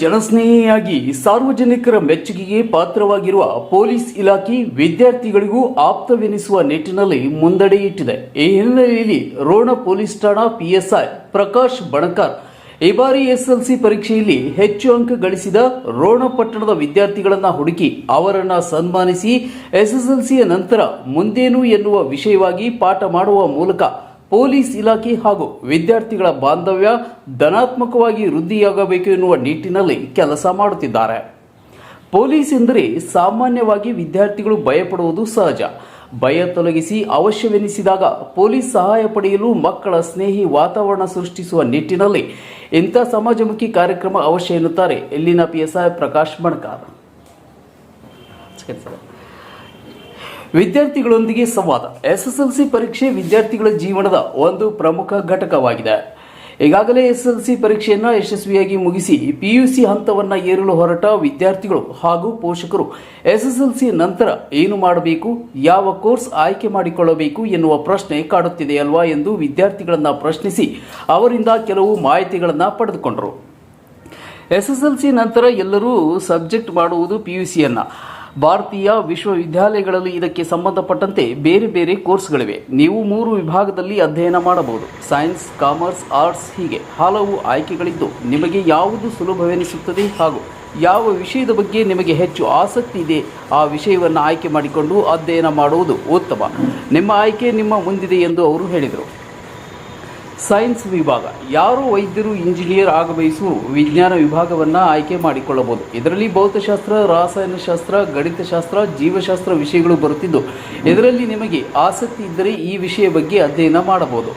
ಜನಸ್ನೇಹಿಯಾಗಿ ಸಾರ್ವಜನಿಕರ ಮೆಚ್ಚುಗೆಗೆ ಪಾತ್ರವಾಗಿರುವ ಪೊಲೀಸ್ ಇಲಾಖೆ ವಿದ್ಯಾರ್ಥಿಗಳಿಗೂ ಆಪ್ತವೆನಿಸುವ ನಿಟ್ಟಿನಲ್ಲಿ ಮುನ್ನಡೆ ಇಟ್ಟಿದೆ. ಈ ಹಿನ್ನೆಲೆಯಲ್ಲಿ ರೋಣ ಪೊಲೀಸ್ ಠಾಣಾ ಪಿಎಸ್ಐ ಪ್ರಕಾಶ್ ಬಣಕಾರ್ ಈ ಬಾರಿ ಎಸ್ಎಲ್ಸಿ ಪರೀಕ್ಷೆಯಲ್ಲಿ ಹೆಚ್ಚು ಅಂಕ ಗಳಿಸಿದ ರೋಣ ಪಟ್ಟಣದ ವಿದ್ಯಾರ್ಥಿಗಳನ್ನು ಹುಡುಕಿ ಅವರನ್ನು ಸನ್ಮಾನಿಸಿ ಎಸ್ಎಸ್ಎಲ್ಸಿಯ ನಂತರ ಮುಂದೇನು ಎನ್ನುವ ವಿಷಯವಾಗಿ ಪಾಠ ಮಾಡುವ ಮೂಲಕ ಪೊಲೀಸ್ ಇಲಾಖೆ ಹಾಗೂ ವಿದ್ಯಾರ್ಥಿಗಳ ಬಾಂಧವ್ಯ ಧನಾತ್ಮಕವಾಗಿ ವೃದ್ಧಿಯಾಗಬೇಕು ಎನ್ನುವ ನಿಟ್ಟಿನಲ್ಲಿ ಕೆಲಸ ಮಾಡುತ್ತಿದ್ದಾರೆ. ಪೊಲೀಸ್ ಎಂದರೆ ಸಾಮಾನ್ಯವಾಗಿ ವಿದ್ಯಾರ್ಥಿಗಳು ಭಯಪಡುವುದು ಸಹಜ. ಭಯ ತೊಲಗಿಸಿ ಅವಶ್ಯವೆನಿಸಿದಾಗ ಪೊಲೀಸ್ ಸಹಾಯ ಪಡೆಯಲು ಮಕ್ಕಳ ಸ್ನೇಹಿ ವಾತಾವರಣ ಸೃಷ್ಟಿಸುವ ನಿಟ್ಟಿನಲ್ಲಿ ಇಂಥ ಸಮಾಜಮುಖಿ ಕಾರ್ಯಕ್ರಮ ಅವಶ್ಯ ಎನ್ನುತ್ತಾರೆ ಇಲ್ಲಿನ ಪಿಎಸ್ಐ ಪ್ರಕಾಶ್ ಬಣಕಾರ್. ವಿದ್ಯಾರ್ಥಿಗಳೊಂದಿಗೆ ಸಂವಾದ. ಎಸ್ಎಸ್ಎಲ್ಸಿ ಪರೀಕ್ಷೆ ವಿದ್ಯಾರ್ಥಿಗಳ ಜೀವನದ ಒಂದು ಪ್ರಮುಖ ಘಟಕವಾಗಿದೆ. ಈಗಾಗಲೇ ಎಸ್ಎಸ್ಎಲ್ಸಿ ಪರೀಕ್ಷೆಯನ್ನು ಯಶಸ್ವಿಯಾಗಿ ಮುಗಿಸಿ ಪಿಯುಸಿ ಹಂತವನ್ನು ಏರಲು ಹೊರಟ ವಿದ್ಯಾರ್ಥಿಗಳು ಹಾಗೂ ಪೋಷಕರು ಎಸ್ಎಸ್ಎಲ್ಸಿ ನಂತರ ಏನು ಮಾಡಬೇಕು, ಯಾವ ಕೋರ್ಸ್ ಆಯ್ಕೆ ಮಾಡಿಕೊಳ್ಳಬೇಕು ಎನ್ನುವ ಪ್ರಶ್ನೆ ಕಾಡುತ್ತಿದೆಯಲ್ವಾ ಎಂದು ವಿದ್ಯಾರ್ಥಿಗಳನ್ನು ಪ್ರಶ್ನಿಸಿ ಅವರಿಂದ ಕೆಲವು ಮಾಹಿತಿಗಳನ್ನು ಪಡೆದುಕೊಂಡರು. ಎಸ್ಎಸ್ಎಲ್ಸಿ ನಂತರ ಎಲ್ಲರೂ ಸಬ್ಜೆಕ್ಟ್ ಮಾಡುವುದು ಪಿಯುಸಿಯನ್ನು. ಭಾರತೀಯ ವಿಶ್ವವಿದ್ಯಾಲಯಗಳಲ್ಲಿ ಇದಕ್ಕೆ ಸಂಬಂಧಪಟ್ಟಂತೆ ಬೇರೆ ಬೇರೆ ಕೋರ್ಸ್ಗಳಿವೆ. ನೀವು 3 ವಿಭಾಗದಲ್ಲಿ ಅಧ್ಯಯನ ಮಾಡಬಹುದು. ಸೈನ್ಸ್, ಕಾಮರ್ಸ್, ಆರ್ಟ್ಸ್ ಹೀಗೆ ಹಲವು ಆಯ್ಕೆಗಳಿದ್ದು ನಿಮಗೆ ಯಾವುದು ಸುಲಭವೆನಿಸುತ್ತದೆ ಹಾಗೂ ಯಾವ ವಿಷಯದ ಬಗ್ಗೆ ನಿಮಗೆ ಹೆಚ್ಚು ಆಸಕ್ತಿ ಇದೆ ಆ ವಿಷಯವನ್ನು ಆಯ್ಕೆ ಮಾಡಿಕೊಂಡು ಅಧ್ಯಯನ ಮಾಡುವುದು ಉತ್ತಮ. ನಿಮ್ಮ ಆಯ್ಕೆ ನಿಮ್ಮ ಮುಂದಿದೆ ಎಂದು ಅವರು ಹೇಳಿದರು. ಸೈನ್ಸ್ ವಿಭಾಗ. ಯಾರು ವೈದ್ಯರು, ಇಂಜಿನಿಯರ್ ಆಗಬಯಸುವ ವಿಜ್ಞಾನ ವಿಭಾಗವನ್ನು ಆಯ್ಕೆ ಮಾಡಿಕೊಳ್ಳಬಹುದು. ಇದರಲ್ಲಿ ಭೌತಶಾಸ್ತ್ರ, ರಾಸಾಯನಶಾಸ್ತ್ರ, ಗಣಿತಶಾಸ್ತ್ರ, ಜೀವಶಾಸ್ತ್ರ ವಿಷಯಗಳು ಬರುತ್ತಿದ್ದು ಇದರಲ್ಲಿ ನಿಮಗೆ ಆಸಕ್ತಿ ಇದ್ದರೆ ಈ ವಿಷಯ ಬಗ್ಗೆ ಅಧ್ಯಯನ ಮಾಡಬಹುದು.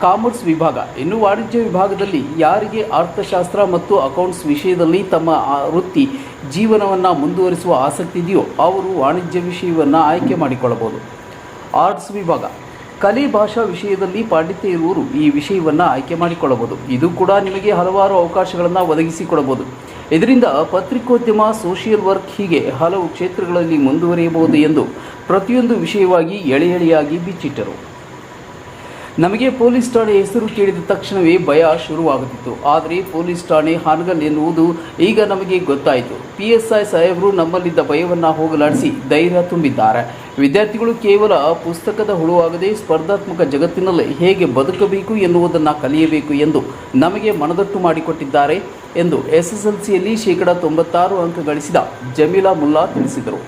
ಕಾಮರ್ಸ್ ವಿಭಾಗ. ಇನ್ನು ವಾಣಿಜ್ಯ ವಿಭಾಗದಲ್ಲಿ ಯಾರಿಗೆ ಅರ್ಥಶಾಸ್ತ್ರ ಮತ್ತು ಅಕೌಂಟ್ಸ್ ವಿಷಯದಲ್ಲಿ ತಮ್ಮ ವೃತ್ತಿ ಜೀವನವನ್ನು ಮುಂದುವರಿಸುವ ಆಸಕ್ತಿ ಇದೆಯೋ ಅವರು ವಾಣಿಜ್ಯ ವಿಷಯವನ್ನು ಆಯ್ಕೆ ಮಾಡಿಕೊಳ್ಳಬಹುದು. ಆರ್ಟ್ಸ್ ವಿಭಾಗ. ಕಲೆ ಭಾಷಾ ವಿಷಯದಲ್ಲಿ ಪಾಂಡಿತ್ಯ ಇರುವವರು ಈ ವಿಷಯವನ್ನು ಆಯ್ಕೆ ಮಾಡಿಕೊಳ್ಳಬಹುದು. ಇದು ಕೂಡ ನಿಮಗೆ ಹಲವಾರು ಅವಕಾಶಗಳನ್ನು ಒದಗಿಸಿಕೊಡಬಹುದು. ಇದರಿಂದ ಪತ್ರಿಕೋದ್ಯಮ, ಸೋಷಿಯಲ್ ವರ್ಕ್ ಹೀಗೆ ಹಲವು ಕ್ಷೇತ್ರಗಳಲ್ಲಿ ಮುಂದುವರಿಯಬಹುದು ಎಂದು ಪ್ರತಿಯೊಂದು ವಿಷಯವಾಗಿ ಎಳೆಯಾಗಿ ಬಿಚ್ಚಿಟ್ಟರು. ನಮಗೆ ಪೊಲೀಸ್ ಠಾಣೆ ಹೆಸರು ಕೇಳಿದ ತಕ್ಷಣವೇ ಭಯ ಶುರುವಾಗುತ್ತಿತ್ತು. ಆದರೆ ಪೊಲೀಸ್ ಠಾಣೆ ಹಾನಗಲ್ ಎನ್ನುವುದು ಈಗ ನಮಗೆ ಗೊತ್ತಾಯಿತು. ಪಿಎಸ್ಐ ಸಾಹೇಬರು ನಮ್ಮಲ್ಲಿದ್ದ ಭಯವನ್ನು ಹೋಗಲಾಡಿಸಿ ಧೈರ್ಯ ತುಂಬಿದ್ದಾರೆ. ವಿದ್ಯಾರ್ಥಿಗಳು ಕೇವಲ ಪುಸ್ತಕದ ಹುಳುವಾಗದೆ ಸ್ಪರ್ಧಾತ್ಮಕ ಜಗತ್ತಿನಲ್ಲಿ ಹೇಗೆ ಬದುಕಬೇಕು ಎನ್ನುವುದನ್ನು ಕಲಿಯಬೇಕು ಎಂದು ನಮಗೆ ಮನದಟ್ಟು ಮಾಡಿಕೊಟ್ಟಿದ್ದಾರೆ ಎಂದು ಎಸ್ಎಸ್ಎಲ್ಸಿಯಲ್ಲಿ 96% ಅಂಕ ಗಳಿಸಿದ ಜಮೀಲಾ ಮುಲ್ಲಾ ತಿಳಿಸಿದರು.